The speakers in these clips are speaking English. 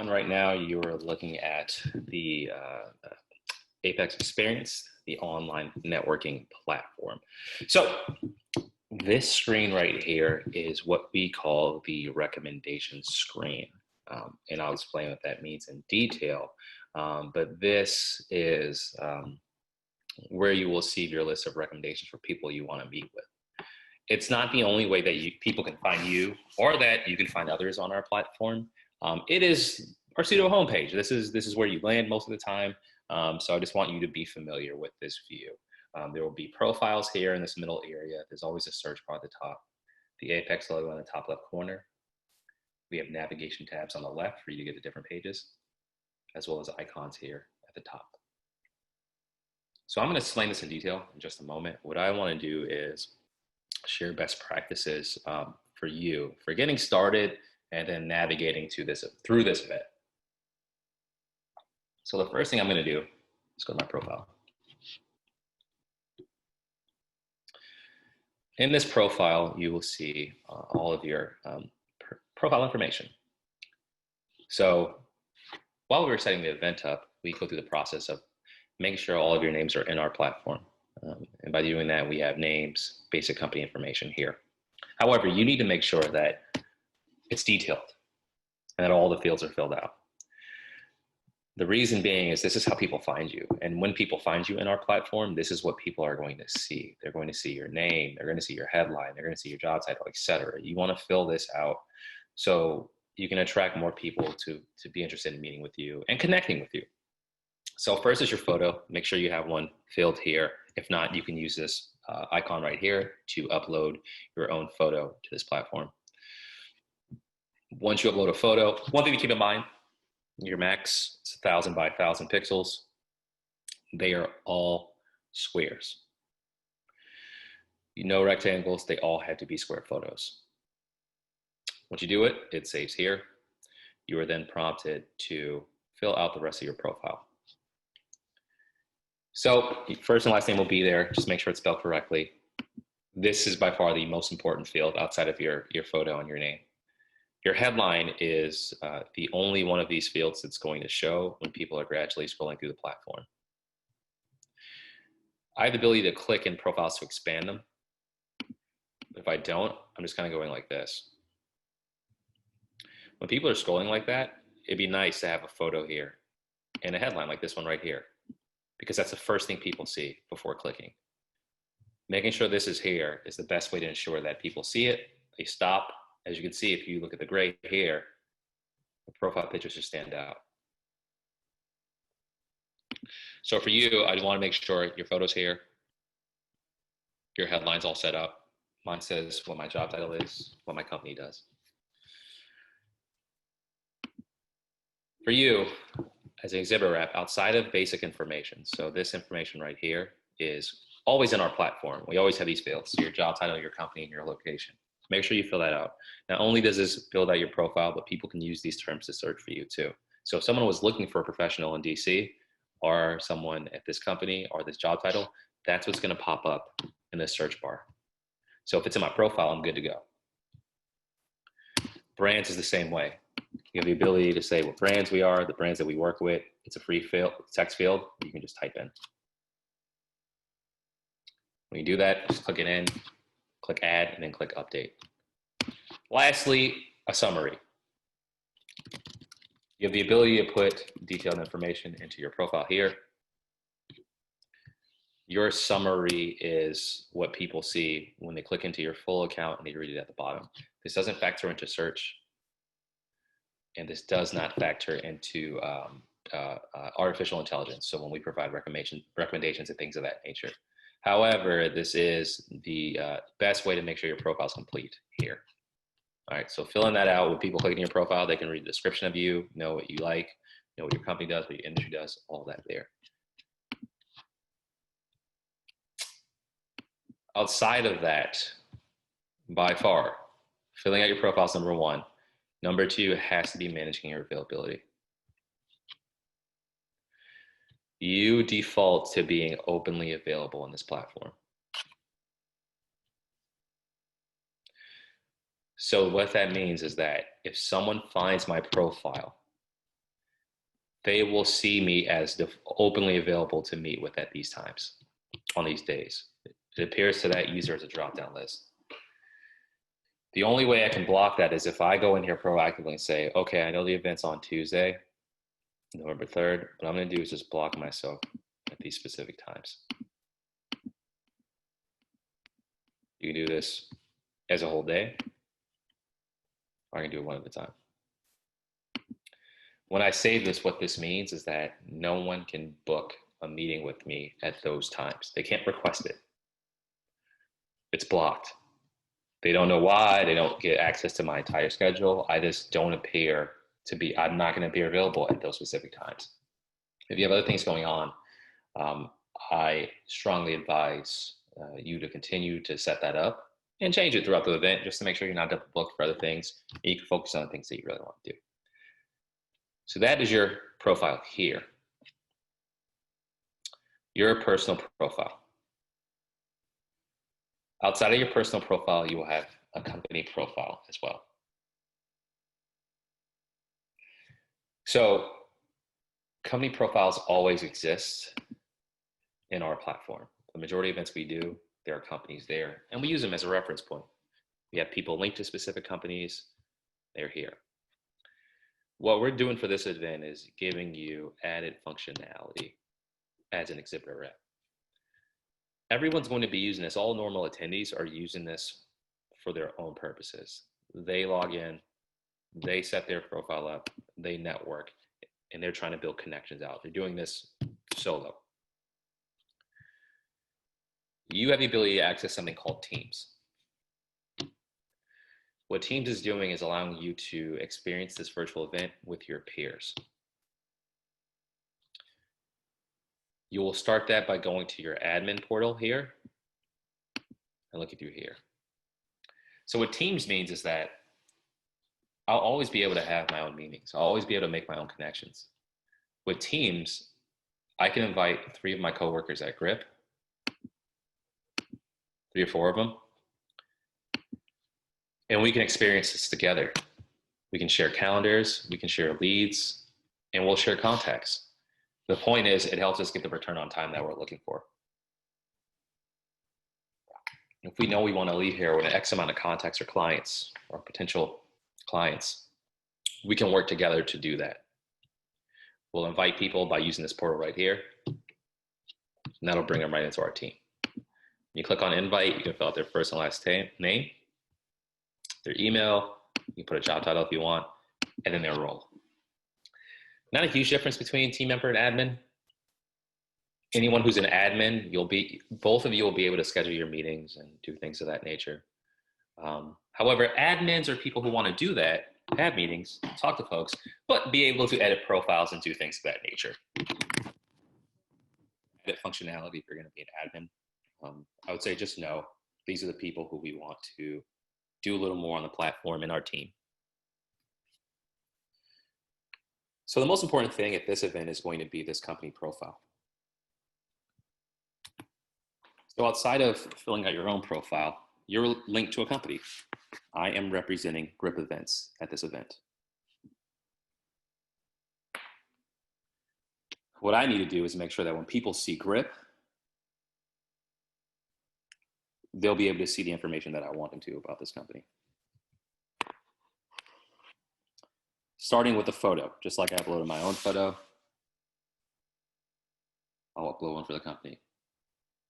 on right now, you are looking at the AAPEX Experience, the online networking platform. So this screen right here is what we call the recommendation screen. And I'll explain what that means in detail. But this is where you will see your list of recommendations for people you want to meet with. It's not the only way that people can find you or that you can find others on our platform. It is our pseudo homepage. This is where you land most of the time. So I just want you to be familiar with this view. There will be profiles here in this middle area. There's always a search bar at the top. The Apex logo in the top left corner. We have navigation tabs on the left for you to get to different pages, as well as icons here at the top. So I'm going to explain this in detail in just a moment. What I want to do is share best practices for you for getting started and then navigating through this event. So the first thing I'm going to do is go to my profile. In this profile, you will see all of your profile information. So while we were setting the event up, we go through the process of making sure all of your names are in our platform. And by doing that, we have names, basic company information here. However, you need to make sure that it's detailed and that all the fields are filled out. The reason being is this is how people find you. And when people find you in our platform, this is what people are going to see. They're going to see your name, they're going to see your headline, they're going to see your job title, etc. You want to fill this out so you can attract more people to be interested in meeting with you and connecting with you. So first is your photo. Make sure you have one filled here. If not, you can use this icon right here to upload your own photo to this platform. Once you upload a photo, one thing to keep in mind, your max is 1,000 by 1,000 pixels. They are all squares. No rectangles, they all have to be square photos. Once you do it, it saves here. You are then prompted to fill out the rest of your profile. So first and last name will be there. Just make sure it's spelled correctly. This is by far the most important field outside of your photo and your name. Your headline is the only one of these fields that's going to show when people are gradually scrolling through the platform. I have the ability to click in profiles to expand them. If I don't, I'm just kind of going like this. When people are scrolling like that, it'd be nice to have a photo here and a headline like this one right here, because that's the first thing people see before clicking. Making sure this is here is the best way to ensure that people see it, they stop. As you can see, if you look at the gray here, the profile pictures just stand out. So for you, I want to make sure your photo's here, your headline's all set up. Mine says what my job title is, what my company does. For you, as an exhibitor rep, outside of basic information, so this information right here is always in our platform. We always have these fields, your job title, your company, and your location. Make sure you fill that out. Not only does this build out your profile, but people can use these terms to search for you too. So if someone was looking for a professional in DC or someone at this company or this job title, that's what's going to pop up in the search bar. So if it's in my profile, I'm good to go. Brands is the same way. You have the ability to say what brands we are, the brands that we work with. It's a free field, text field. You can just type in. When you do that, just click it in, click add, and then click update. Lastly, a summary. You have the ability to put detailed information into your profile here. Your summary is what people see when they click into your full account and they read it at the bottom. This doesn't factor into search, and this does not factor into artificial intelligence. So when we provide recommendations and things of that nature. However, this is the best way to make sure your profile is complete here. All right, so filling that out, when people click on your profile, they can read the description of you, know what you like, know what your company does, what your industry does, all that there. Outside of that, by far, filling out your profile is number one. Number two has to be managing your availability. You default to being openly available on this platform. So what that means is that if someone finds my profile they will see me as openly available to meet with at these times on these days. It appears to that user as a drop-down list. The only way I can block that is if I go in here proactively and say, okay, I know the event's on Tuesday, November 3rd. What I'm going to do is just block myself at these specific times. You can do this as a whole day, or I can do it one at a time. When I say this, what this means is that no one can book a meeting with me at those times. They can't request it. It's blocked. They don't know why. They don't get access to my entire schedule. I just don't appear to be, I'm not going to appear available at those specific times. If you have other things going on, I strongly advise you to continue to set that up and change it throughout the event just to make sure you're not double booked for other things. And you can focus on the things that you really want to do. So that is your profile here. Your personal profile. Outside of your personal profile, you will have a company profile as well. So company profiles always exist in our platform. The majority of events we do, there are companies there, and we use them as a reference point. We have people linked to specific companies, they're here. What we're doing for this event is giving you added functionality as an exhibitor rep. Everyone's going to be using this. All normal attendees are using this for their own purposes. They log in, they set their profile up, they network, and they're trying to build connections out. They're doing this solo. You have the ability to access something called Teams. What Teams is doing is allowing you to experience this virtual event with your peers. You will start that by going to your admin portal here and looking through here. So what Teams means is that I'll always be able to have my own meetings. I'll always be able to make my own connections. With Teams, I can invite 3 of my coworkers at GRIP, 3 or 4 of them, and we can experience this together. We can share calendars, we can share leads, and we'll share contacts. The point is, it helps us get the return on time that we're looking for. If we know we want to leave here with an X amount of contacts or clients or potential clients, we can work together to do that. We'll invite people by using this portal right here, and that'll bring them right into our team. You click on invite, you can fill out their first and last name, their email, you can put a job title if you want, and then their role. Not a huge difference between team member and admin. Anyone who's an admin, both of you will be able to schedule your meetings and do things of that nature. However, admins are people who want to do that, have meetings, talk to folks, but be able to edit profiles and do things of that nature. Edit functionality if you're going to be an admin. I would say just know these are the people who we want to do a little more on the platform in our team. So the most important thing at this event is going to be this company profile. So outside of filling out your own profile, you're linked to a company. I am representing GRIP events at this event. What I need to do is make sure that when people see GRIP, they'll be able to see the information that I want them to about this company. Starting with a photo, just like I uploaded my own photo, I'll upload one for the company.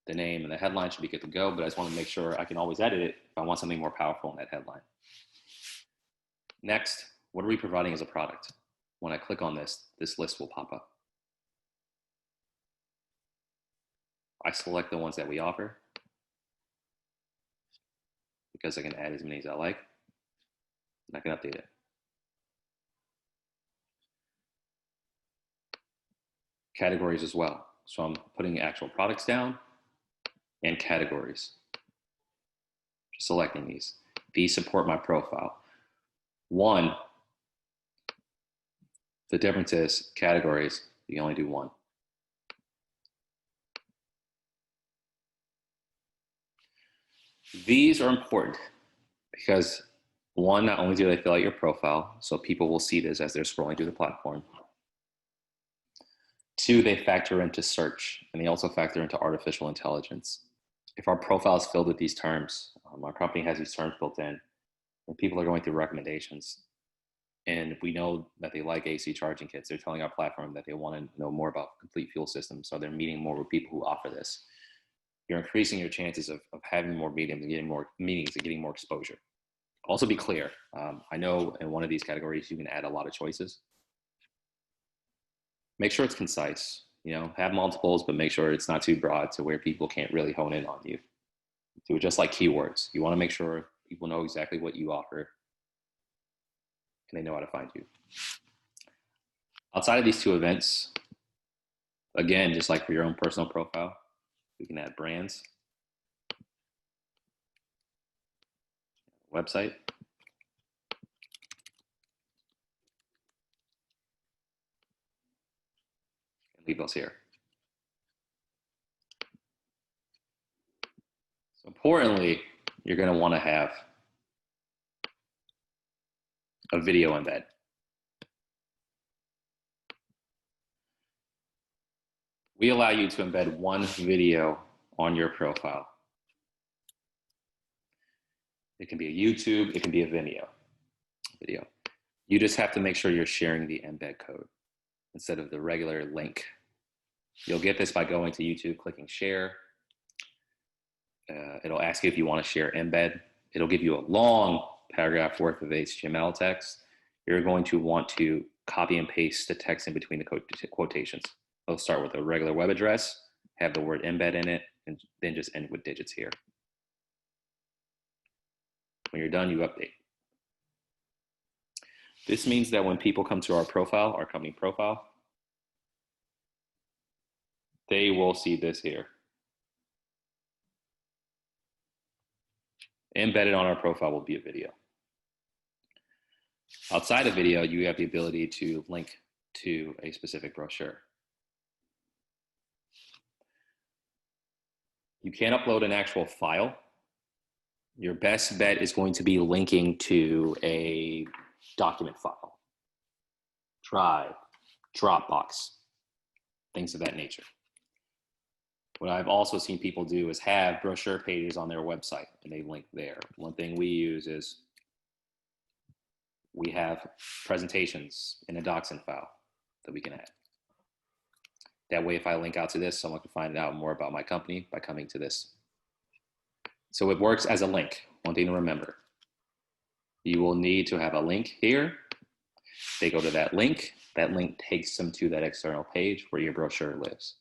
The name and the headline should be good to go, but I just want to make sure I can always edit it if I want something more powerful in that headline. Next, what are we providing as a product? When I click on this, this list will pop up. I select the ones that we offer because I can add as many as I like, and I can update it. Categories as well. So I'm putting actual products down and categories. Just selecting these. These support my profile. One, the difference is categories, you can only do one. These are important because one, not only do they fill out your profile, so people will see this as they're scrolling through the platform, Two, they factor into search, and they also factor into artificial intelligence. If our profile is filled with these terms, our company has these terms built in, and people are going through recommendations, and we know that they like AC charging kits, they're telling our platform that they want to know more about complete fuel systems, so they're meeting more with people who offer this. You're increasing your chances of having more meetings and getting more meetings and getting more exposure. Also be clear. I know in one of these categories, you can add a lot of choices. Make sure it's concise, have multiples, but make sure it's not too broad to where people can't really hone in on you. Do it just like keywords. You want to make sure people know exactly what you offer and they know how to find you. Outside of these two events, again, just like for your own personal profile, we can add brands, website, and leave those here. So importantly, you're going to want to have a video embed. We allow you to embed one video on your profile. It can be a YouTube, it can be a video. You just have to make sure you're sharing the embed code instead of the regular link. You'll get this by going to YouTube, clicking share. It'll ask you if you want to share embed. It'll give you a long paragraph worth of HTML text. You're going to want to copy and paste the text in between the quotations. I'll start with a regular web address, have the word embed in it, and then just end with digits here. When you're done, you update. This means that when people come to our profile, our company profile, they will see this here. Embedded on our profile will be a video. Outside of video, you have the ability to link to a specific brochure. You can't upload an actual file. Your best bet is going to be linking to a document file, Drive, Dropbox, things of that nature. What I've also seen people do is have brochure pages on their website and they link there. One thing we use is we have presentations in a docx file that we can add. That way, if I link out to this, someone can find out more about my company by coming to this. So it works as a link. One thing to remember, you will need to have a link here. They go to that link takes them to that external page where your brochure lives.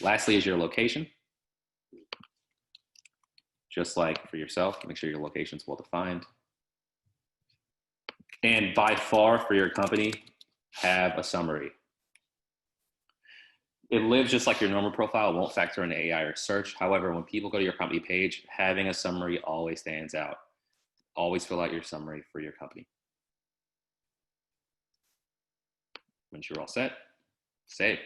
Lastly is your location. Just like for yourself, make sure your location is well defined. And by far for your company, have a summary. It lives just like your normal profile. It won't factor in AI or search. However, when people go to your company page, having a summary always stands out. Always fill out your summary for your company. Once you're all set, save.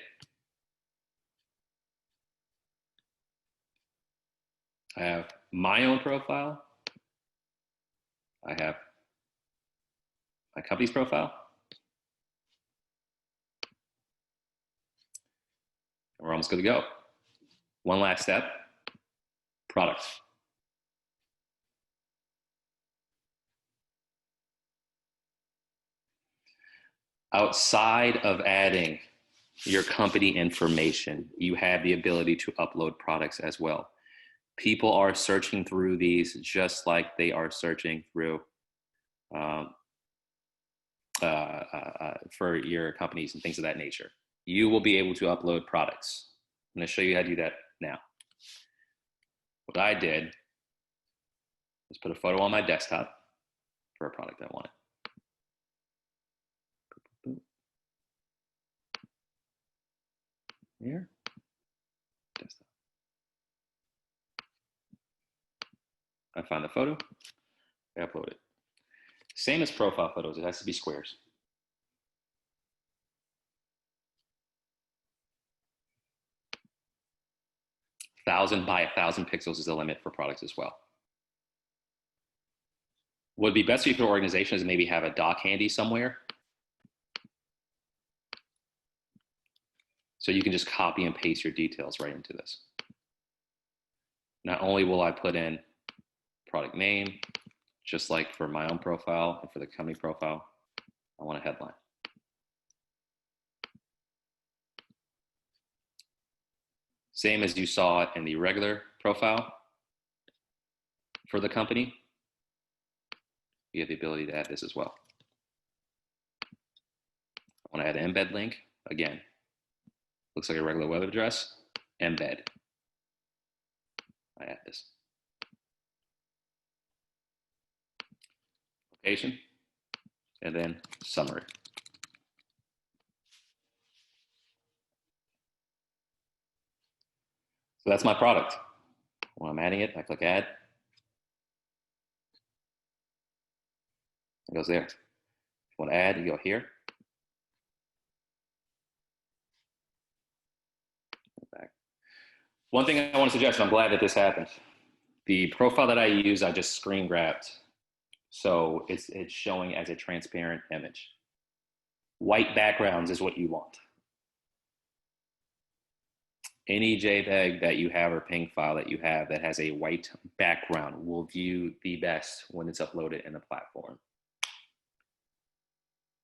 I have my own profile. I have my company's profile. We're almost good to go. One last step, product. Outside of adding your company information, you have the ability to upload products as well. People are searching through these just like they are searching through for your companies and things of that nature. You will be able to upload products. I'm going to show you how to do that now. What I did was put a photo on my desktop for a product I wanted. Here, desktop. I found the photo, I upload it. Same as profile photos, it has to be squares. $1,000 by 1,000 pixels is the limit for products as well. What would be best for your organization is maybe have a doc handy somewhere. So you can just copy and paste your details right into this. Not only will I put in product name, just like for my own profile and for the company profile, I want a headline. Same as you saw in the regular profile for the company, you have the ability to add this as well. I want to add an embed link. Again, looks like a regular web address, embed. I add this. Location, and then summary. So that's my product. When I'm adding it, I click add. It goes there. If you want to add, you go here. Back. One thing I want to suggest, and I'm glad that this happened. The profile that I use, I just screen grabbed. So it's showing as a transparent image. White backgrounds is what you want. Any JPEG that you have or PNG file that you have that has a white background will view the best when it's uploaded in the platform.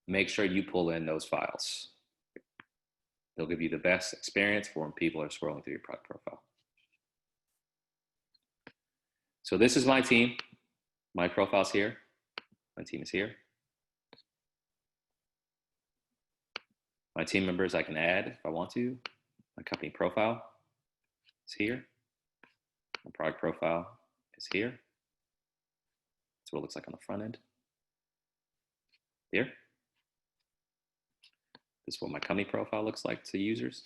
Make sure you pull in those files. They'll give you the best experience for when people are scrolling through your product profile. So this is my team. My profile's here. My team is here. My team members I can add if I want to. My company profile is here. My product profile is here. That's what it looks like on the front end. Here. This is what my company profile looks like to users.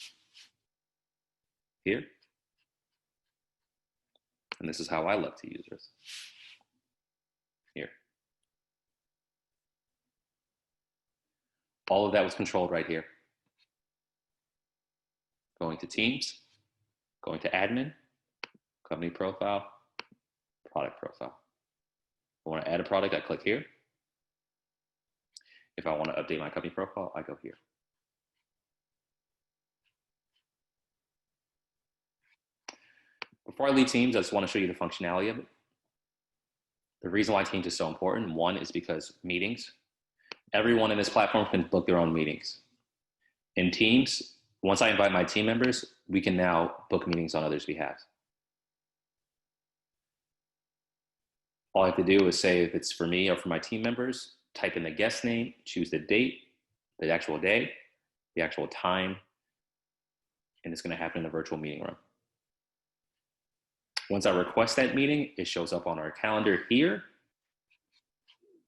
Here. And this is how I look to users. Here. All of that was controlled right here. Going to Teams, going to Admin, Company Profile, Product Profile. If I want to add a product, I click here. If I want to update my company profile, I go here. Before I leave Teams, I just want to show you the functionality of it. The reason why Teams is so important, one, is because meetings. Everyone in this platform can book their own meetings. In Teams, once I invite my team members, we can now book meetings on others' behalf. All I have to do is say if it's for me or for my team members, type in the guest name, choose the date, the actual day, the actual time, and it's going to happen in the virtual meeting room. Once I request that meeting, it shows up on our calendar here,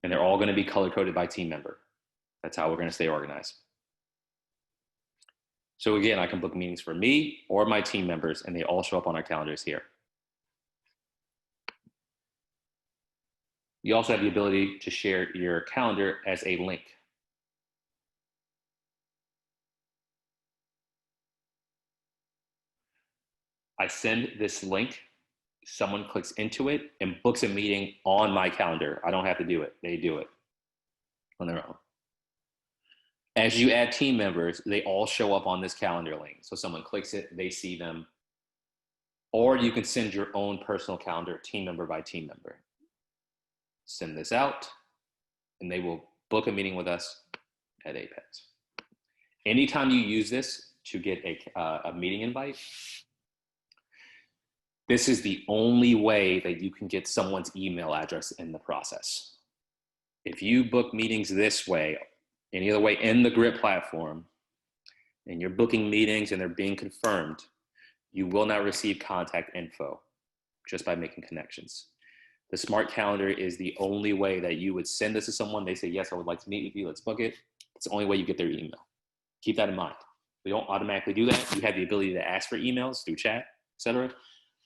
and they're all going to be color-coded by team member. That's how we're going to stay organized. So again, I can book meetings for me or my team members, and they all show up on our calendars here. You also have the ability to share your calendar as a link. I send this link, someone clicks into it and books a meeting on my calendar. I don't have to do it, they do it on their own. As you add team members, they all show up on this calendar link. So someone clicks it, they see them. Or you can send your own personal calendar, team member by team member. Send this out, and they will book a meeting with us at AAPEX. Anytime you use this to get a meeting invite, this is the only way that you can get someone's email address in the process. If you book meetings this way, any other way in the Grit platform, and you're booking meetings and they're being confirmed, you will not receive contact info just by making connections. The smart calendar is the only way that you would send this to someone. They say, yes, I would like to meet with you. Let's book it. It's the only way you get their email. Keep that in mind. We don't automatically do that. You have the ability to ask for emails through chat, etc.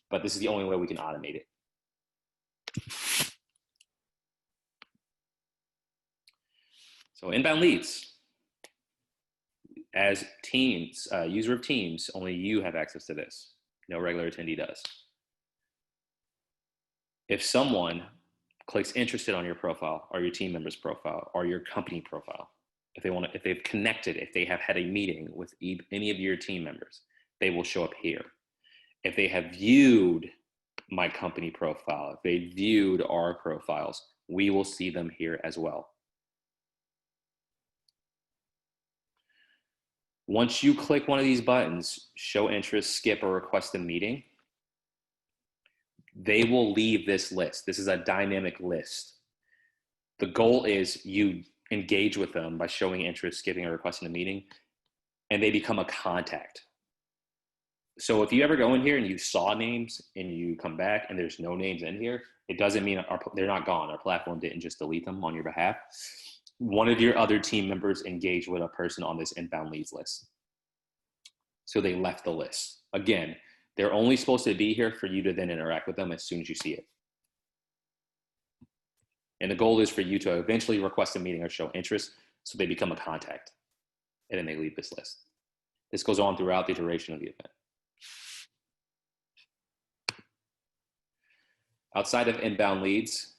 But this is the only way we can automate it. So inbound leads. As Teams, user of Teams, only you have access to this. No regular attendee does. If someone clicks interested on your profile or your team member's profile or your company profile, if they've connected, if they have had a meeting with any of your team members, they will show up here. If they have viewed my company profile, if they viewed our profiles, we will see them here as well. Once you click one of these buttons, show interest, skip, or request a meeting, they will leave this list. This is a dynamic list. The goal is you engage with them by showing interest, skipping, or requesting a meeting, and they become a contact. So if you ever go in here and you saw names and you come back and there's no names in here, it doesn't mean they're not gone. Our platform didn't just delete them on your behalf. One of your other team members engaged with a person on this inbound leads list. So they left the list. Again, they're only supposed to be here for you to then interact with them as soon as you see it. And the goal is for you to eventually request a meeting or show interest so they become a contact. And then they leave this list. This goes on throughout the duration of the event. Outside of inbound leads,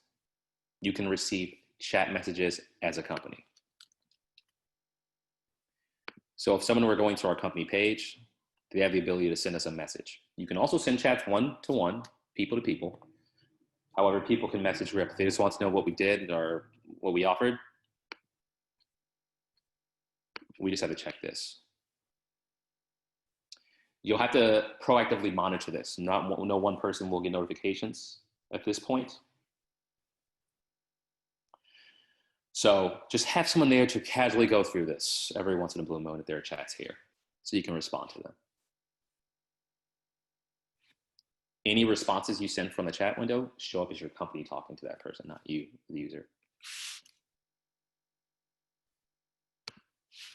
you can receive chat messages as a company. So if someone were going to our company page, they have the ability to send us a message. You can also send chats one-to-one, people to people. However, people can message Rip if they just want to know what we did or what we offered. We just have to check this. You'll have to proactively monitor this. No one person will get notifications at this point. So just have someone there to casually go through this every once in a blue moon if there are chats here, so you can respond to them. Any responses you send from the chat window show up as your company talking to that person, not you, the user.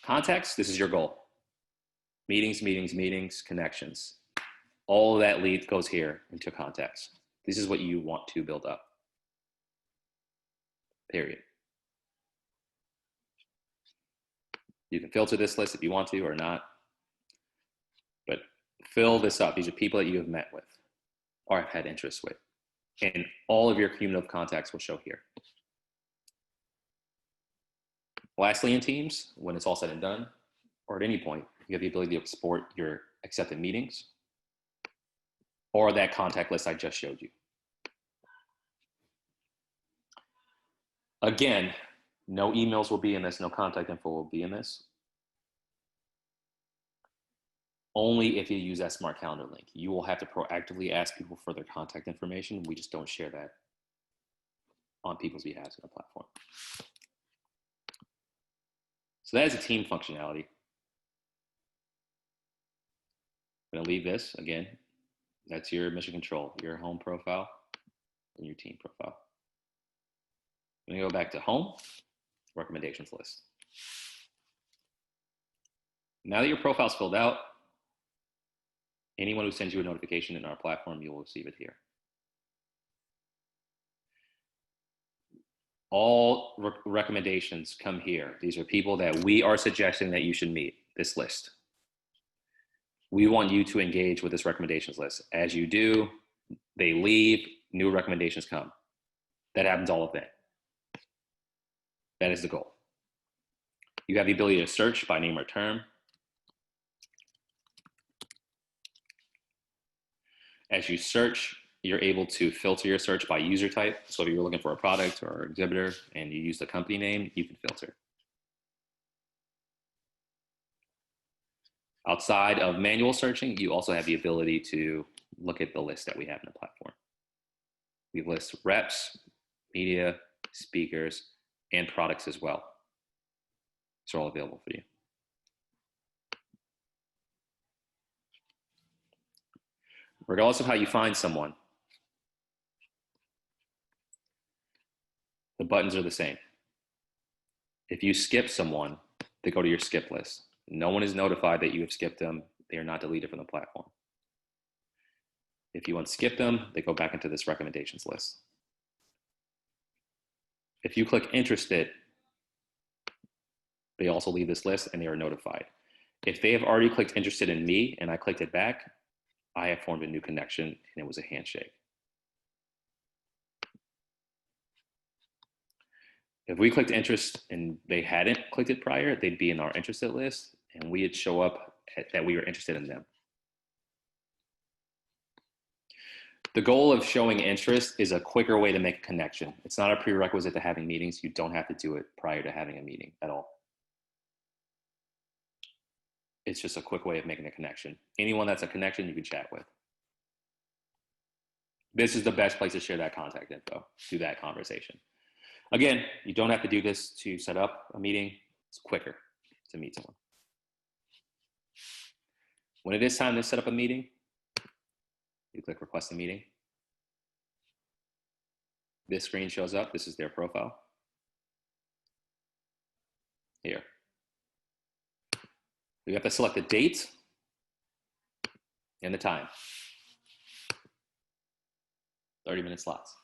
Contacts, this is your goal. Meetings, meetings, meetings, connections. All of that lead goes here into contacts. This is what you want to build up, period. You can filter this list if you want to or not, but fill this up. These are people that you have met with or have had interest with. And all of your cumulative contacts will show here. Lastly, in Teams, when it's all said and done, or at any point, you have the ability to export your accepted meetings or that contact list I just showed you. Again, no emails will be in this, no contact info will be in this. Only if you use that smart calendar link. You will have to proactively ask people for their contact information. We just don't share that on people's behalf in the platform. So that is a team functionality. I'm gonna leave this, again, that's your mission control, your home profile and your team profile. I'm gonna go back to home, recommendations list. Now that your profile's filled out, anyone who sends you a notification in our platform, you will receive it here. All recommendations come here. These are people that we are suggesting that you should meet, this list. We want you to engage with this recommendations list. As you do, they leave, new recommendations come. That happens all event. That is the goal. You have the ability to search by name or term. As you search, you're able to filter your search by user type. So if you're looking for a product or exhibitor and you use the company name, you can filter. Outside of manual searching, you also have the ability to look at the list that we have in the platform. We list reps, media, speakers, and products as well. It's all available for you. Regardless of how you find someone, the buttons are the same. If you skip someone, they go to your skip list. No one is notified that you have skipped them. They are not deleted from the platform. If you unskip them, they go back into this recommendations list. If you click interested, they also leave this list and they are notified. If they have already clicked interested in me and I clicked it back, I have formed a new connection and it was a handshake. If we clicked interest and they hadn't clicked it prior, they'd be in our interested list and we'd show up that we were interested in them. The goal of showing interest is a quicker way to make a connection. It's not a prerequisite to having meetings. You don't have to do it prior to having a meeting at all. It's just a quick way of making a connection. Anyone that's a connection, you can chat with. This is the best place to share that contact info, do that conversation. Again, you don't have to do this to set up a meeting. It's quicker to meet someone. When it is time to set up a meeting, you click request a meeting. This screen shows up. This is their profile. Here. You have to select the date and the time. 30-minute slots.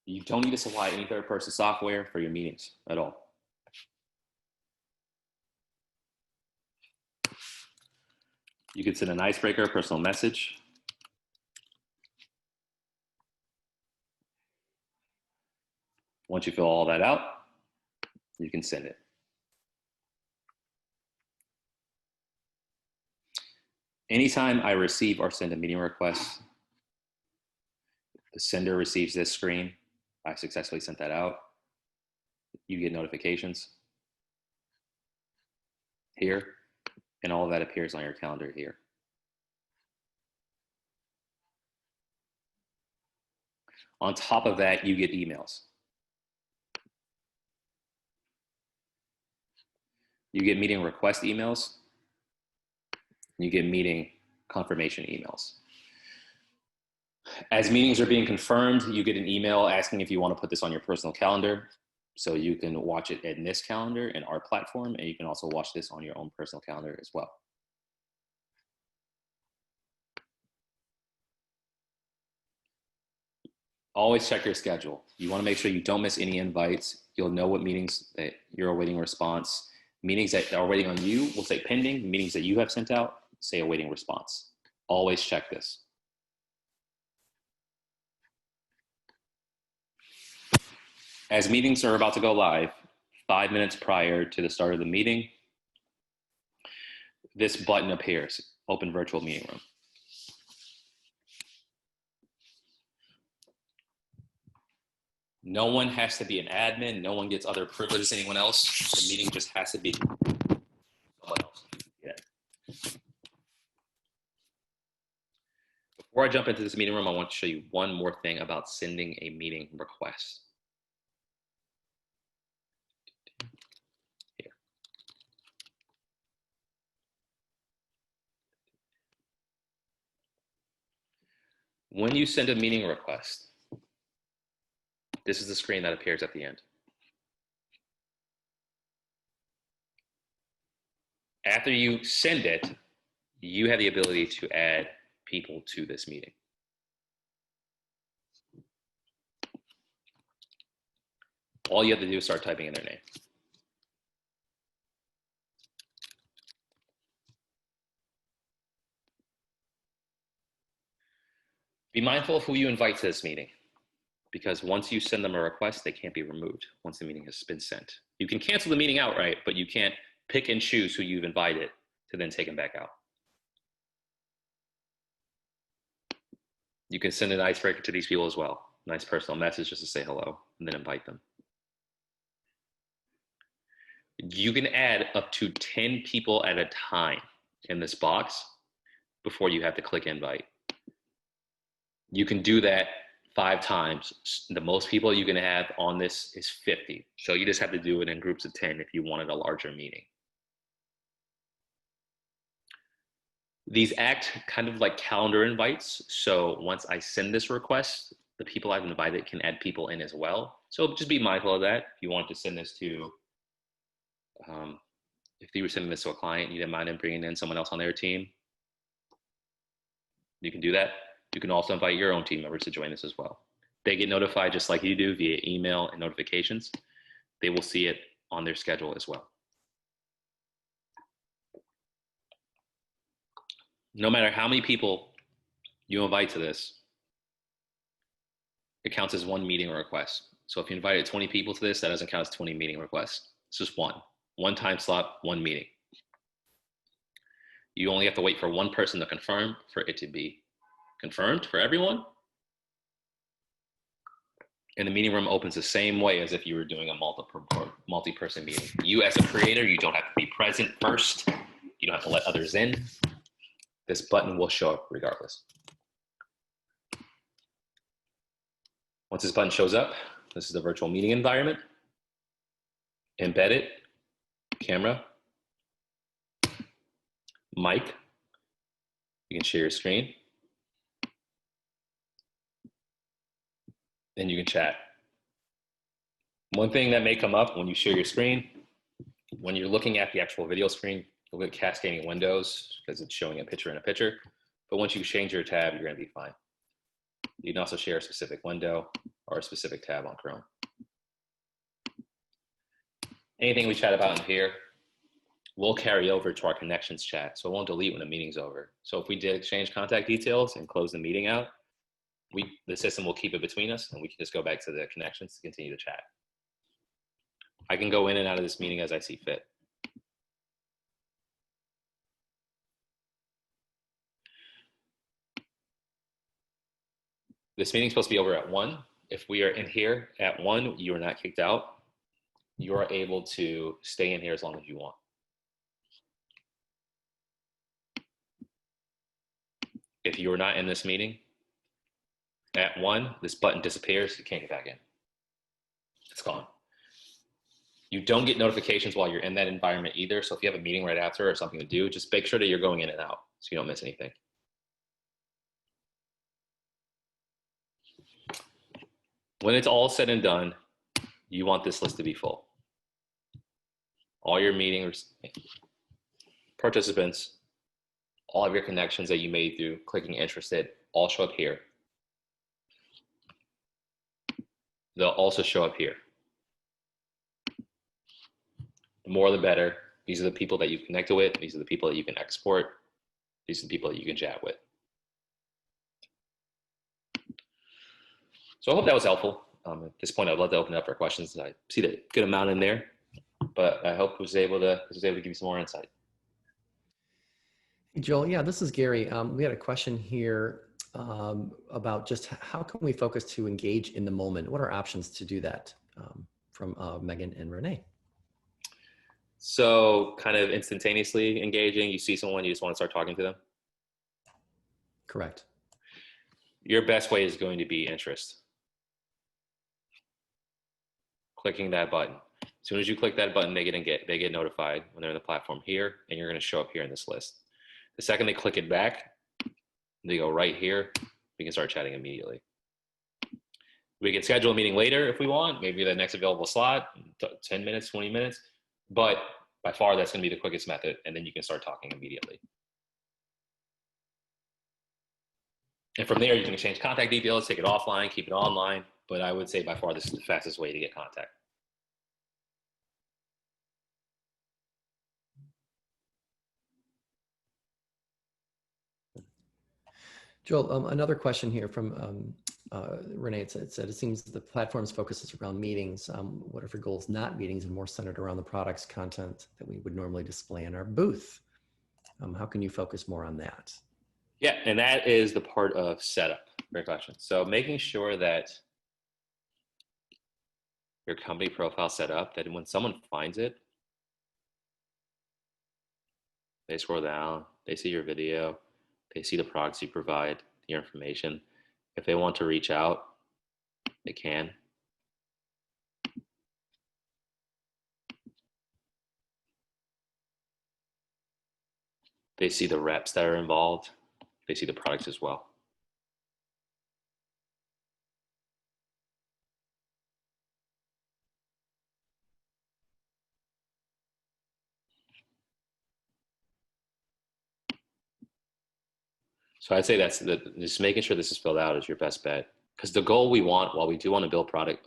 You don't need to supply any third-party software for your meetings at all. You can send an icebreaker, personal message. Once you fill all that out, you can send it. Anytime I receive or send a meeting request, the sender receives this screen. I successfully sent that out. You get notifications here, and all of that appears on your calendar here. On top of that, you get emails. You get meeting request emails. You get meeting confirmation emails. As meetings are being confirmed, you get an email asking if you want to put this on your personal calendar. So you can watch it in this calendar in our platform, and you can also watch this on your own personal calendar as well. Always check your schedule. You want to make sure you don't miss any invites. You'll know what meetings that you're awaiting response. Meetings that are waiting on you will say pending. Meetings that you have sent out say awaiting response. Always check this. As meetings are about to go live, 5 minutes prior to the start of the meeting, this button appears, Open Virtual Meeting Room. No one has to be an admin. No one gets other privileges than anyone else. The meeting just has to be someone else. Yeah. Before I jump into this meeting room, I want to show you one more thing about sending a meeting request. Here. When you send a meeting request, this is the screen that appears at the end. After you send it, you have the ability to add people to this meeting. All you have to do is start typing in their name. Be mindful of who you invite to this meeting, because once you send them a request, they can't be removed once the meeting has been sent. You can cancel the meeting outright, but you can't pick and choose who you've invited to then take them back out. You can send an icebreaker to these people as well. Nice personal message just to say hello and then invite them. You can add up to 10 people at a time in this box before you have to click invite. You can do that 5 times. The most people you can have on this is 50. So you just have to do it in groups of 10 if you wanted a larger meeting. These act kind of like calendar invites. So once I send this request, the people I've invited can add people in as well. So just be mindful of that. If you want to send this to, if you were sending this to a client, you didn't mind them bringing in someone else on their team, you can do that. You can also invite your own team members to join this as well. They get notified just like you do via email and notifications. They will see it on their schedule as well. No matter how many people you invite to this, it counts as one meeting request. So if you invited 20 people to this, that doesn't count as 20 meeting requests. It's just one time slot, one meeting. You only have to wait for one person to confirm for it to be confirmed for everyone. And the meeting room opens the same way as if you were doing a multi-person meeting. You as a creator, you don't have to be present first. You don't have to let others in. This button will show up regardless. Once this button shows up, this is the virtual meeting environment. Embed it, camera, mic. You can share your screen. And you can chat. One thing that may come up when you share your screen, when you're looking at the actual video screen, you'll get cascading windows because it's showing a picture in a picture. But once you change your tab, you're going to be fine. You can also share a specific window or a specific tab on Chrome. Anything we chat about in here will carry over to our connections chat, so it won't delete when the meeting's over. So if we did exchange contact details and close the meeting out, the system will keep it between us, and we can just go back to the connections to continue to chat. I can go in and out of this meeting as I see fit. This meeting's supposed to be over at 1. If we are in here at 1, you are not kicked out. You are able to stay in here as long as you want. If you are not in this meeting, at 1, this button disappears, you can't get back in. It's gone. You don't get notifications while you're in that environment either, so if you have a meeting right after or something to do, just make sure that you're going in and out so you don't miss anything. When it's all said and done, you want this list to be full. All your meetings, participants, all of your connections that you made through clicking interested, all show up here. They'll also show up here. The more the better. These are the people that you've connected with. These are the people that you can export. These are the people that you can chat with. So I hope that was helpful. At this point, I'd love to open it up for questions. I see the good amount in there, but I hope I was able to give you some more insight. Hey, Joel, yeah, this is Gary. We had a question here about just how can we focus to engage in the moment? What are options to do that from Megan and Renee? So kind of instantaneously engaging, you see someone, you just want to start talking to them? Correct. Your best way is going to be interest. Clicking that button. As soon as you click that button, they get notified when they're in the platform here, and you're going to show up here in this list. The second they click it back, they go right here, we can start chatting immediately. We can schedule a meeting later if we want, maybe the next available slot, 10 minutes, 20 minutes, but by far that's going to be the quickest method, and then you can start talking immediately. And from there, you can exchange contact details, take it offline, keep it online, but I would say by far this is the fastest way to get contact. Joel, another question here from Renee. It said, it seems the platform's focus is around meetings. What if your goal is not meetings and more centered around the products content that we would normally display in our booth? How can you focus more on that? Yeah, and that is the part of setup. Great question. So making sure that your company profile set up, that when someone finds it, they scroll down, they see your video, they see the products you provide, your information. If they want to reach out, they can. They see the reps that are involved. They see the products as well. So I'd say that's just making sure this is filled out is your best bet. Because the goal we want, while we do want to build product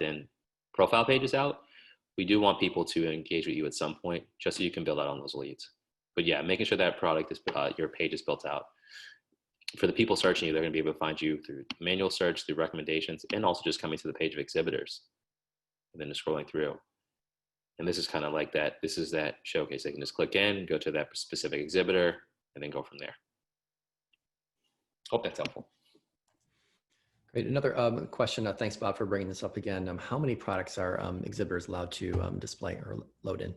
and profile pages out, we do want people to engage with you at some point, just so you can build out on those leads. But yeah, making sure that product is your page is built out. for the people searching you, they're going to be able to find you through manual search, through recommendations, and also just coming to the page of exhibitors and then just scrolling through. And this is kind of like that. This is that showcase. They can just click in, go to that specific exhibitor, and then go from there. Hope that's helpful. Great. Another question. Thanks, Bob, for bringing this up again. How many products are exhibitors allowed to display or load in?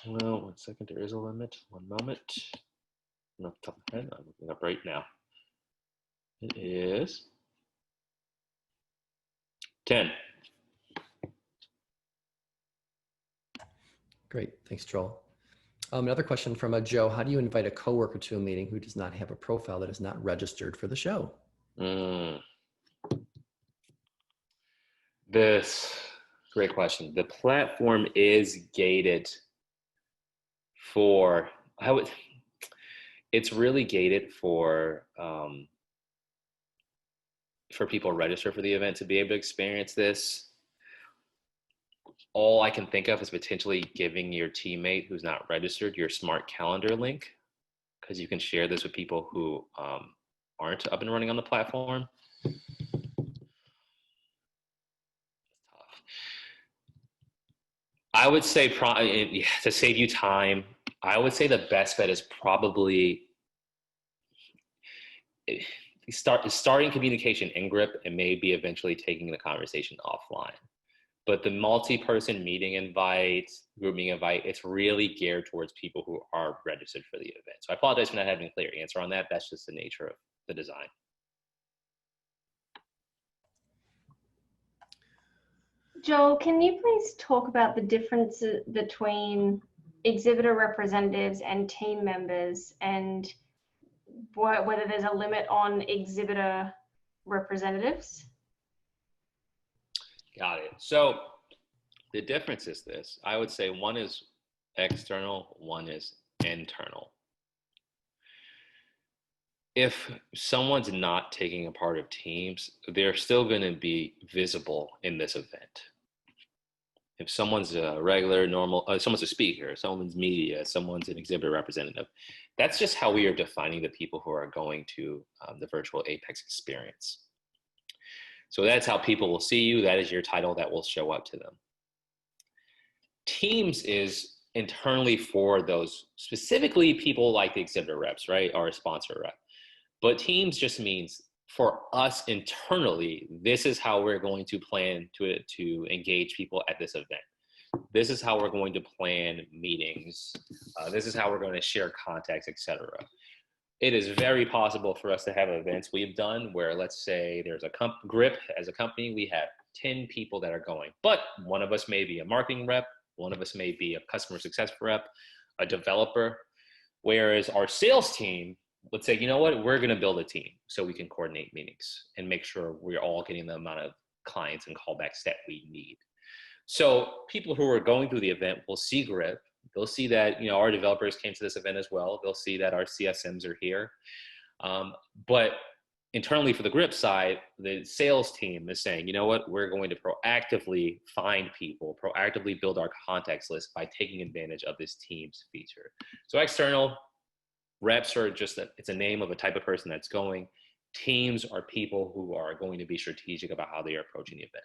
Well, 1 second. There is a limit. One moment. Off the top of my head, I'm looking up right now. It is 10. Great. Thanks, Joel. Another question from Joe. How do you invite a coworker to a meeting who does not have a profile that is not registered for the show? This, great question. The platform is gated for, it's really gated for people registered for the event to be able to experience this. All I can think of is potentially giving your teammate who's not registered your smart calendar link, because you can share this with people who aren't up and running on the platform. I would say to save you time, I would say the best bet is probably starting communication in grip and maybe eventually taking the conversation offline. But the multi-person meeting invite, group meeting invite, it's really geared towards people who are registered for the event. So I apologize for not having a clear answer on that. That's just the nature of the design. Joel, can you please talk about the difference between exhibitor representatives and team members, and whether there's a limit on exhibitor representatives? Got it. So the difference is this. I would say one is external, one is internal. If someone's not taking a part of teams, they're still going to be visible in this event. If someone's a regular, normal, someone's a speaker, someone's media, someone's an exhibitor representative, that's just how we are defining the people who are going to the Virtual AAPEX Experience. So that's how people will see you. That is your title that will show up to them. Teams is internally for those, specifically people like the exhibitor reps, right, or a sponsor rep. But teams just means for us internally, this is how we're going to plan to engage people at this event. This is how we're going to plan meetings. This is how we're going to share contacts, etc. It is very possible for us to have events we've done where, let's say there's a grip as a company, we have 10 people that are going, but one of us may be a marketing rep, one of us may be a customer success rep, a developer, whereas our sales team, let's say, you know what, we're going to build a team so we can coordinate meetings and make sure we're all getting the amount of clients and callbacks that we need. So people who are going through the event will see grip. They'll see that, you know, our developers came to this event as well. They'll see that our CSMs are here. But internally for the grip side, the sales team is saying, you know what, we're going to proactively find people, proactively build our contacts list by taking advantage of this Teams feature. So external reps are just it's a name of a type of person that's going. Teams are people who are going to be strategic about how they are approaching the event.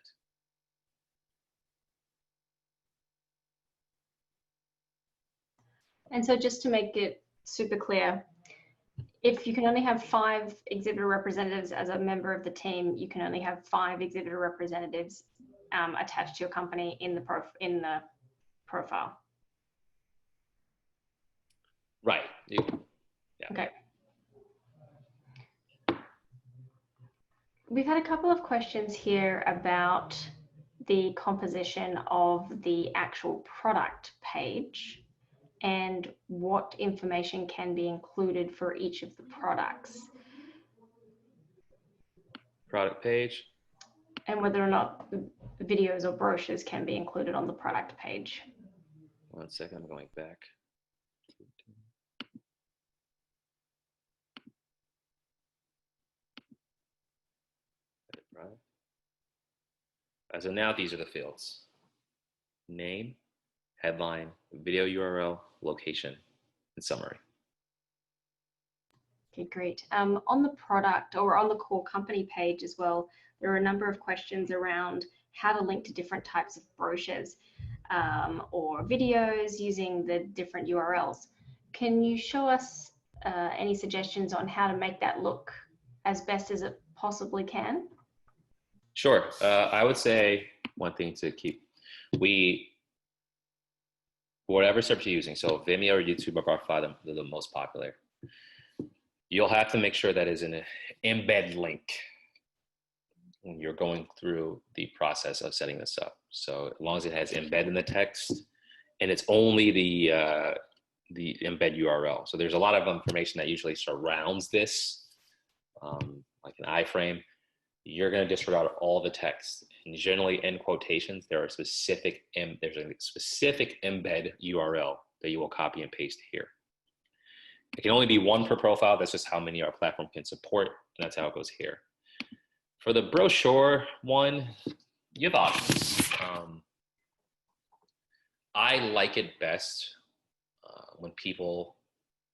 And so just to make it super clear, if you can only have 5 exhibitor representatives as a member of the team, you can only have 5 exhibitor representatives attached to your company in the profile. Right. Yeah. Okay. We've had a couple of questions here about the composition of the actual product page and what information can be included for each of the products. Product page. And whether or not videos or brochures can be included on the product page. 1 second, I'm going back. So now these are the fields: name, headline, video URL, location, and summary. Okay, great. On the product or on the core company page as well, there are a number of questions around how to link to different types of brochures or videos using the different URLs. Can you show us any suggestions on how to make that look as best as it possibly can? Sure. I would say one thing to keep, whatever search you're using, so Vimeo or YouTube are by far the most popular. You'll have to make sure that is an embed link when you're going through the process of setting this up. So as long as it has embed in the text, and it's only the embed URL. So there's a lot of information that usually surrounds this, like an iframe. You're going to disregard all the text. And generally, in quotations, there's a specific embed URL that you will copy and paste here. It can only be one per profile. That's just how many our platform can support, and that's how it goes here. For the brochure one, you have options. I like it best when people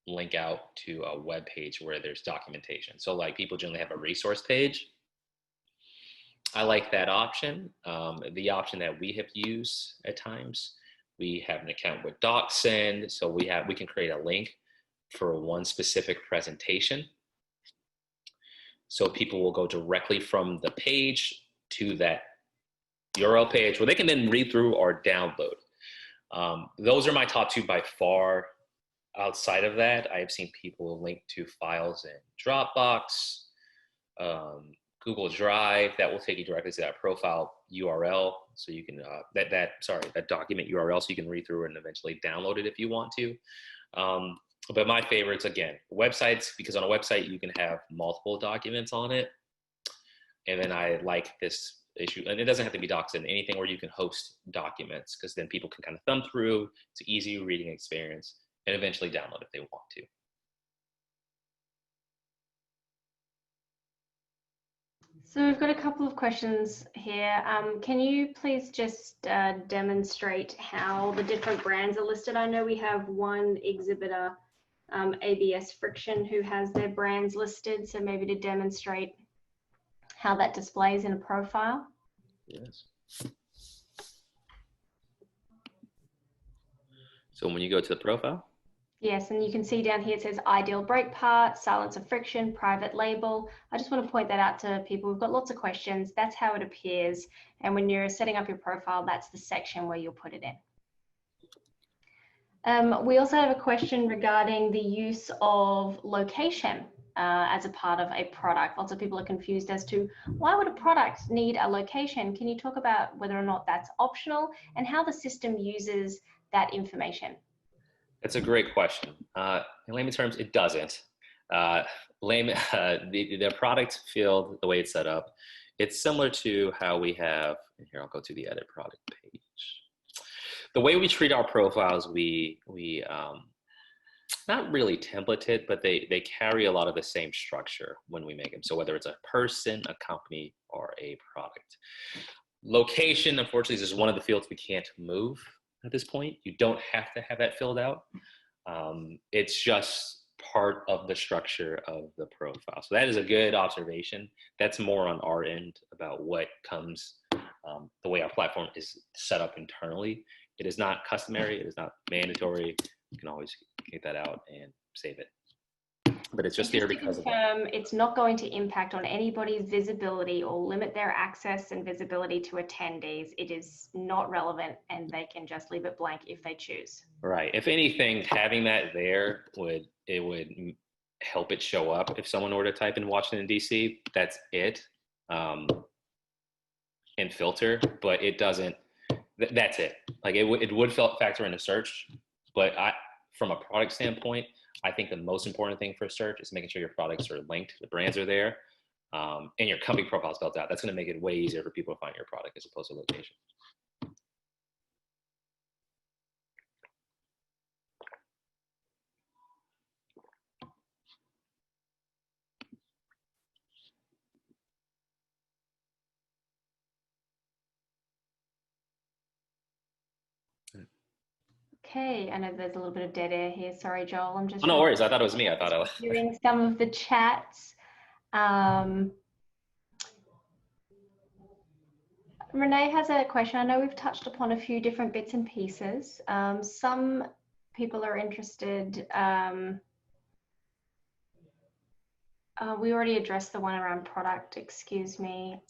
link out to a web page where there's documentation. So like people generally have a resource page. I like that option. The option that we have used at times, we have an account with DocSend, so we can create a link for one specific presentation. So people will go directly from the page to that URL page where they can then read through or download. Those are my top two by far. Outside of that, I've seen people link to files in Dropbox, Google Drive that will take you directly to that profile URL. So you can, that document URL, so you can read through it and eventually download it if you want to. But my favorites, again, websites, because on a website you can have multiple documents on it. And then I like this issue, and it doesn't have to be DocSend, anything where you can host documents, because then people can kind of thumb through. It's an easy reading experience, and eventually download if they want to. So we've got a couple of questions here. Can you please just demonstrate how the different brands are listed? I know we have one exhibitor, ABS Friction, who has their brands listed. So maybe to demonstrate how that displays in a profile. Yes. So when you go to the profile. Yes, and you can see down here it says ideal brake part, silence of friction, private label. I just want to point that out to people. We've got lots of questions. That's how it appears. And when you're setting up your profile, that's the section where you'll put it in. We also have a question regarding the use of location as a part of a product. Lots of people are confused as to why would a product need a location? Can you talk about whether or not that's optional and how the system uses that information? That's a great question. In layman terms, it doesn't. The product field, the way it's set up, it's similar to how we have, here I'll go to the edit product page. The way we treat our profiles, we not really templated, but they carry a lot of the same structure when we make them. So whether it's a person, a company, or a product. Location, unfortunately, is just one of the fields we can't move at this point. You don't have to have that filled out. It's just part of the structure of the profile. So that is a good observation. That's more on our end about what comes, the way our platform is set up internally. It is not customary. It is not mandatory. You can always get that out and save it. But it's just here because of that. It's not going to impact on anybody's visibility or limit their access and visibility to attendees. It is not relevant, and they can just leave it blank if they choose. Right. If anything, having that there would help it show up. If someone were to type in Washington, D.C., that's it, and filter, but it doesn't. That's it. Like it would factor into search, but from a product standpoint, I think the most important thing for search is making sure your products are linked, the brands are there, and your company profile is built out. That's going to make it way easier for people to find your product as opposed to location. Okay, I know there's a little bit of dead air here. Sorry, Joel. I'm just Oh, no worries. I thought it was me. I thought I was. doing some of the chats. Renee has a question. I know we've touched upon a few different bits and pieces. Some people are interested. We already addressed the one around product, excuse me.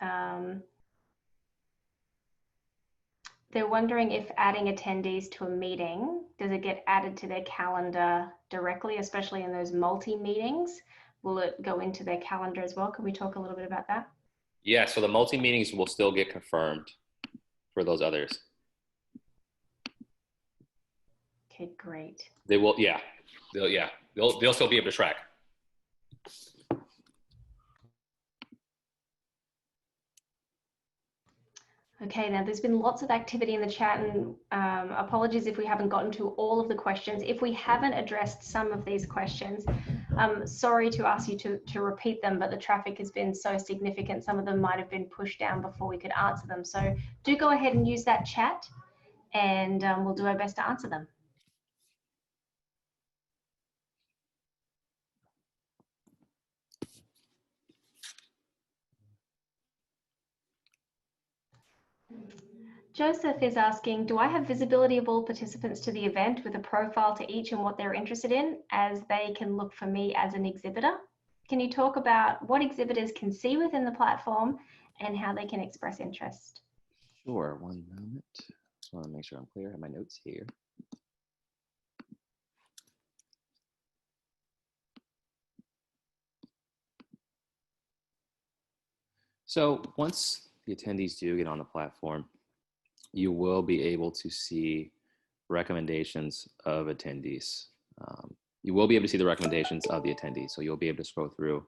They're wondering if adding attendees to a meeting, does it get added to their calendar directly, especially in those multi-meetings? Will it go into their calendar as well? Can we talk a little bit about that? Yeah, so the multi-meetings will still get confirmed for those others. Okay, great. They will, yeah. They'll still be able to track. Okay, now there's been lots of activity in the chat, and apologies if we haven't gotten to all of the questions. If we haven't addressed some of these questions, sorry to ask you to repeat them, but the traffic has been so significant, some of them might have been pushed down before we could answer them. So do go ahead and use that chat, and we'll do our best to answer them. Joseph is asking, do I have visibility of all participants to the event with a profile to each and what they're interested in, as they can look for me as an exhibitor? Can you talk about what exhibitors can see within the platform and how they can express interest? Sure, one moment. Just want to make sure I'm clear. I have my notes here. So once the attendees do get on the platform, you will be able to see recommendations of attendees. You will be able to see the recommendations of the attendees. So you'll be able to scroll through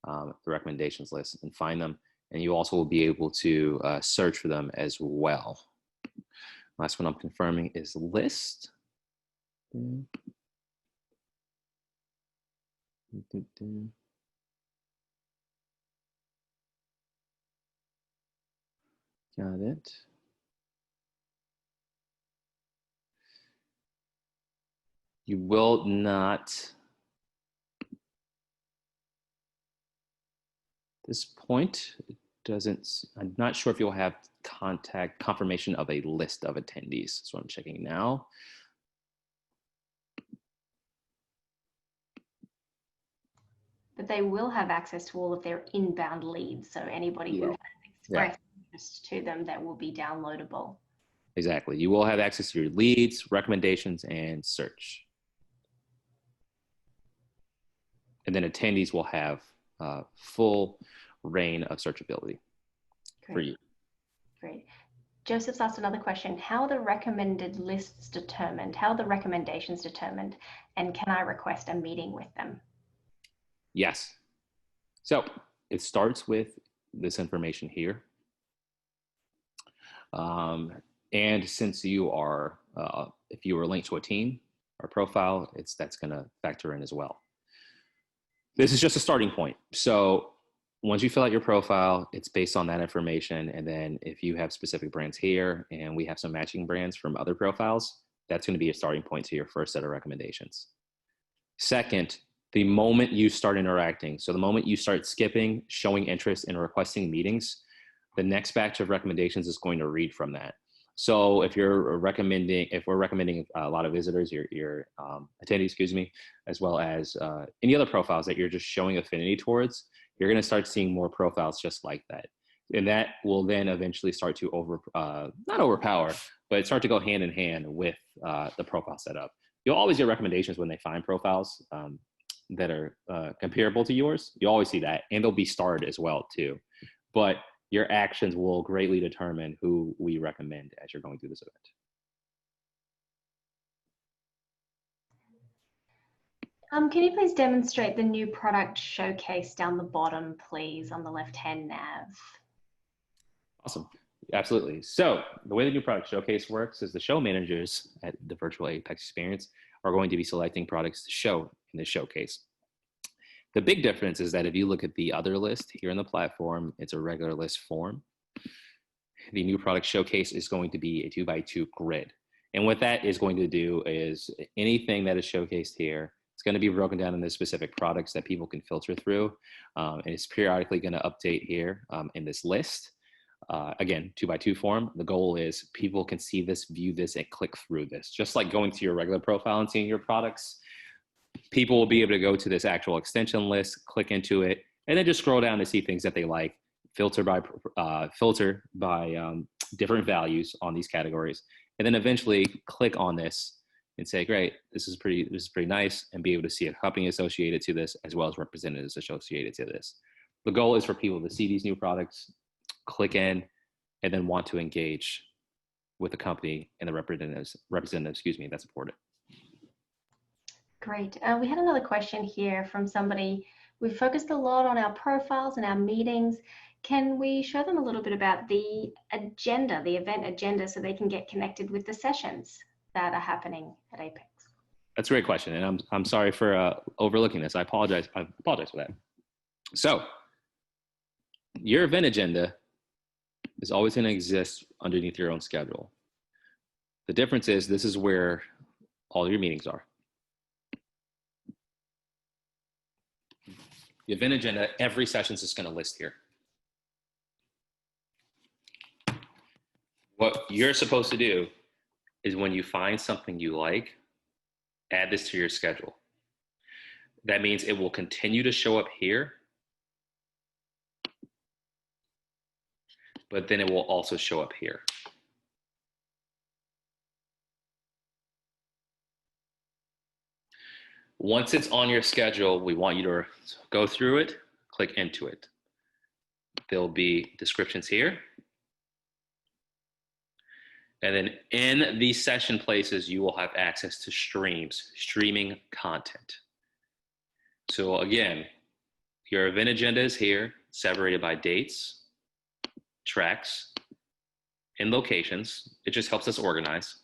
the recommendations list and find them. And you also will be able to search for them as well. Last one I'm confirming is list. Got it. You will not, this point, it doesn't, I'm not sure if you'll have confirmation of a list of attendees. So I'm checking now. But they will have access to all of their inbound leads. So anybody who has expressed interest to them, that will be downloadable. Exactly. You will have access to your leads, recommendations, and search. And then attendees will have full reign of searchability for you. Great. Joseph's asked another question. How are the recommended lists determined? How are the recommendations determined? And can I request a meeting with them? Yes. So it starts with this information here. And since you are, if you are linked to a team or profile, that's going to factor in as well. This is just a starting point. So once you fill out your profile, it's based on that information. And then if you have specific brands here and we have some matching brands from other profiles, that's going to be a starting point to your first set of recommendations. Second, the moment you start interacting, so the moment you start skipping, showing interest in requesting meetings, the next batch of recommendations is going to read from that. So if we're recommending a lot of visitors, your attendees, excuse me, as well as any other profiles that you're just showing affinity towards, you're going to start seeing more profiles just like that. And that will then eventually start to not overpower, but start to go hand in hand with the profile setup. You'll always get recommendations when they find profiles that are comparable to yours. You always see that, and they'll be starred as well too. But your actions will greatly determine who we recommend as you're going through this event. Can you please demonstrate the new product showcase down the bottom, please, on the left-hand nav? Awesome. Absolutely. So the way the new product showcase works is the show managers at the Virtual AAPEX Experience are going to be selecting products to show in the showcase. The big difference is that if you look at the other list here in the platform, it's a regular list form. The new product showcase is going to be a 2x2 grid. And what that is going to do is anything that is showcased here, it's going to be broken down into specific products that people can filter through. And it's periodically going to update here in this list. Again, 2x2 form. The goal is people can see this, view this, and click through this. Just like going to your regular profile and seeing your products, people will be able to go to this actual extension list, click into it, and then just scroll down to see things that they like, filter by different values on these categories, and then eventually click on this and say, great, this is pretty nice, and be able to see a company associated to this as well as representatives associated to this. The goal is for people to see these new products, click in, and then want to engage with the company and the representatives that support it. Great. We had another question here from somebody. We've focused a lot on our profiles and our meetings. Can we show them a little bit about the agenda, the event agenda, so they can get connected with the sessions that are happening at AAPEX? That's a great question, and I'm sorry for overlooking this. I apologize for that. So your event agenda is always going to exist underneath your own schedule. The difference is this is where all your meetings are. The event agenda, every session is just going to list here. What you're supposed to do is when you find something you like, add this to your schedule. That means it will continue to show up here, but then it will also show up here. Once it's on your schedule, we want you to go through it, click into it. There'll be descriptions here. And then in these session places, you will have access to streaming content. So again, your event agenda is here, separated by dates, tracks, and locations. It just helps us organize.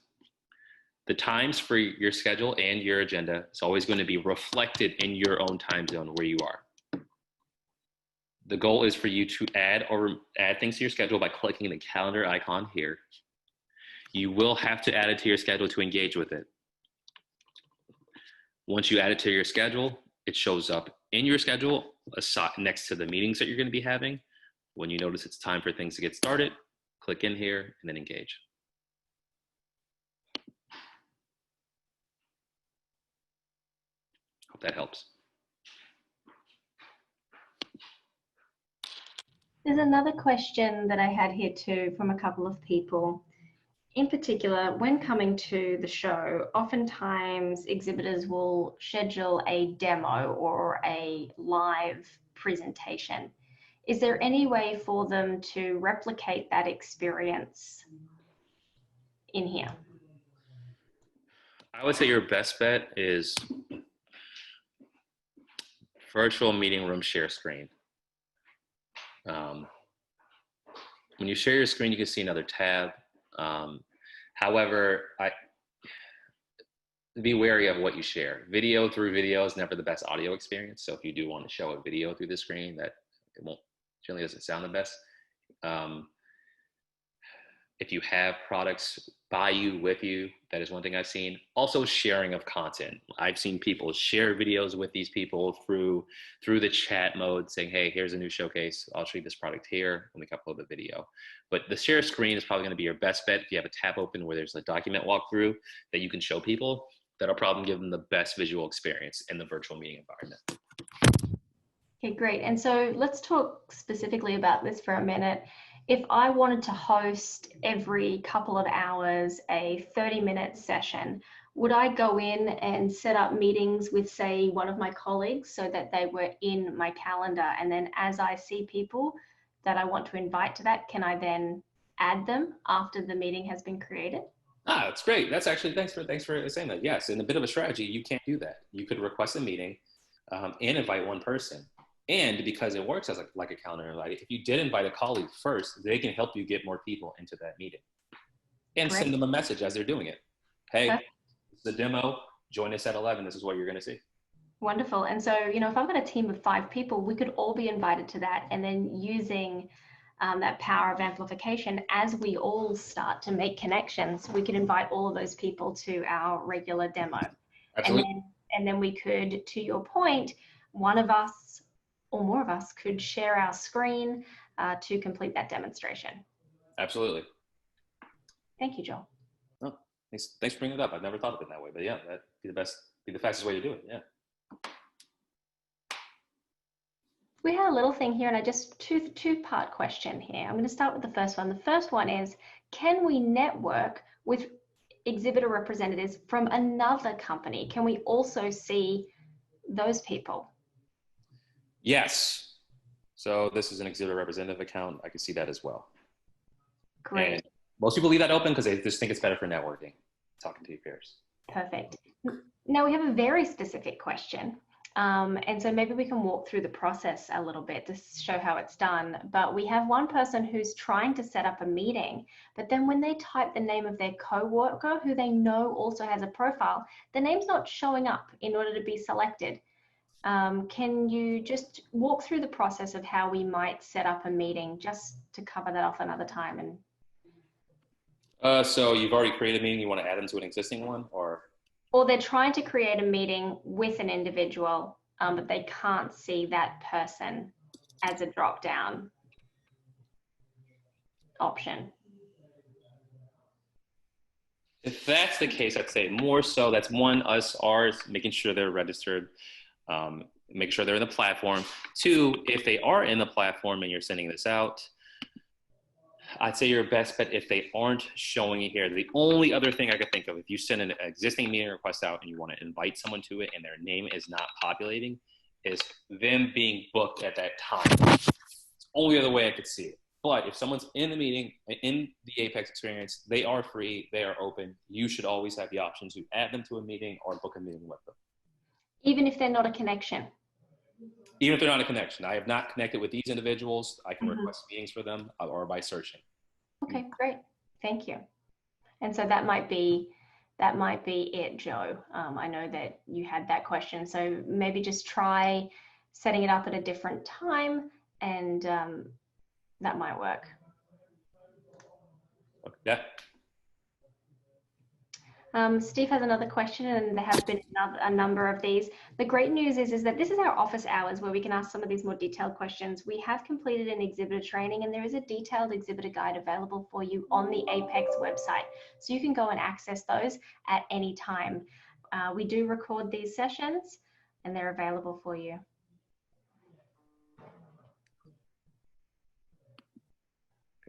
The times for your schedule and your agenda is always going to be reflected in your own time zone where you are. The goal is for you to add things to your schedule by clicking the calendar icon here. You will have to add it to your schedule to engage with it. Once you add it to your schedule, it shows up in your schedule next to the meetings that you're going to be having. When you notice it's time for things to get started, click in here and then engage. Hope that helps. There's another question that I had here too from a couple of people. In particular, when coming to the show, oftentimes exhibitors will schedule a demo or a live presentation. Is there any way for them to replicate that experience in here? I would say your best bet is virtual meeting room share screen. When you share your screen, you can see another tab. However, be wary of what you share. Video through video is never the best audio experience. So if you do want to show a video through the screen, that generally doesn't sound the best. If you have products by you, with you, that is one thing I've seen. Also sharing of content. I've seen people share videos with these people through the chat mode saying, hey, here's a new showcase. I'll show you this product here when we upload the video. But the share screen is probably going to be your best bet. If you have a tab open where there's a document walkthrough that you can show people, that'll probably give them the best visual experience in the virtual meeting environment. Okay, great. And so let's talk specifically about this for a minute. If I wanted to host every couple of hours a 30-minute session, would I go in and set up meetings with, say, one of my colleagues so that they were in my calendar? And then as I see people that I want to invite to that, can I then add them after the meeting has been created? Ah, that's great. That's actually, thanks for saying that. Yes, in a bit of a strategy, you can't do that. You could request a meeting and invite one person. And because it works as like a calendar invite, if you did invite a colleague first, they can help you get more people into that meeting. And Great. send them a message as they're doing it. Hey, it's the demo, join us at 11. This is what you're going to see. Wonderful. And so, if I've got a team of 5 people, we could all be invited to that, and then using that power of amplification, as we all start to make connections, we could invite all of those people to our regular demo. Absolutely. And then we could, to your point, one of us or more of us could share our screen to complete that demonstration. Absolutely. Thank you, Joel. Oh, thanks for bringing it up. I've never thought of it that way, but yeah, that'd be the fastest way to do it. Yeah. We had a little thing here, and I just two-part question here. I'm going to start with the first one. The first one is, can we network with exhibitor representatives from another company? Can we also see those people? Yes. So this is an exhibitor representative account. I can see that as well. Great. And most people leave that open because they just think it's better for networking, talking to your peers. Perfect. Now we have a very specific question. And so maybe we can walk through the process a little bit to show how it's done. But we have one person who's trying to set up a meeting, but then when they type the name of their coworker, who they know also has a profile, the name's not showing up in order to be selected. Can you just walk through the process of how we might set up a meeting, just to cover that off another time? And So you've already created a meeting. You want to add them to an existing one, or they're trying to create a meeting with an individual, but they can't see that person as a drop-down option. if that's the case, I'd say more so that's ours, making sure they're registered, make sure they're in the platform. Two, if they are in the platform and you're sending this out, I'd say your best bet if they aren't showing it here. The only other thing I could think of, if you send an existing meeting request out and you want to invite someone to it and their name is not populating, is them being booked at that time. It's the only other way I could see it. But if someone's in the meeting, in the AAPEX experience, they are free, they are open. You should always have the option to add them to a meeting or book a meeting with them. Even if they're not a connection? Even if they're not a connection. I have not connected with these individuals. I can request meetings for them or by searching. Okay, great. Thank you. And so that might be it, Joe. I know that you had that question. So maybe just try setting it up at a different time, and that might work. Yeah. Steve has another question, and there have been a number of these. The great news is that this is our office hours where we can ask some of these more detailed questions. We have completed an exhibitor training, and there is a detailed exhibitor guide available for you on the AAPEX website. So you can go and access those at any time. We do record these sessions, and they're available for you.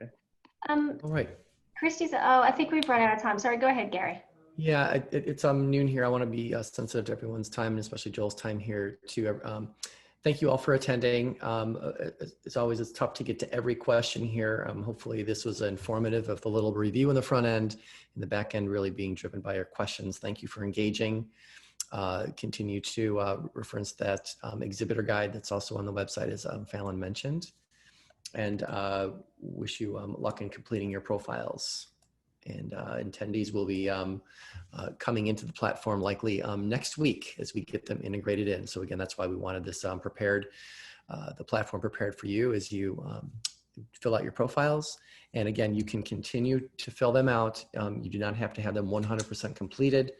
Okay. All right. Christy's, I think we've run out of time. Sorry, go ahead, Gary. Yeah, it's noon here. I want to be sensitive to everyone's time, and especially Joel's time here too. Thank you all for attending. As always, it's tough to get to every question here. Hopefully this was informative of the little review in the front end and the back end really being driven by your questions. Thank you for engaging. Continue to reference that exhibitor guide that's also on the website, as Fallon mentioned. And wish you luck in completing your profiles. And attendees will be coming into the platform likely next week as we get them integrated in. So again, that's why we wanted this prepared, the platform prepared for you as you fill out your profiles. And again, you can continue to fill them out. You do not have to have them 100% completed.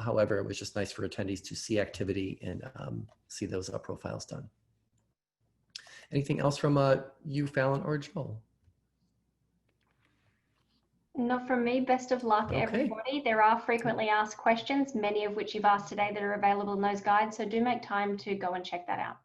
However, it was just nice for attendees to see activity and see those profiles done. Anything else from you, Fallon, or Joel? Not from me. Best of luck, everybody. There are frequently asked questions, many of which you've asked today that are available in those guides. So do make time to go and check that out.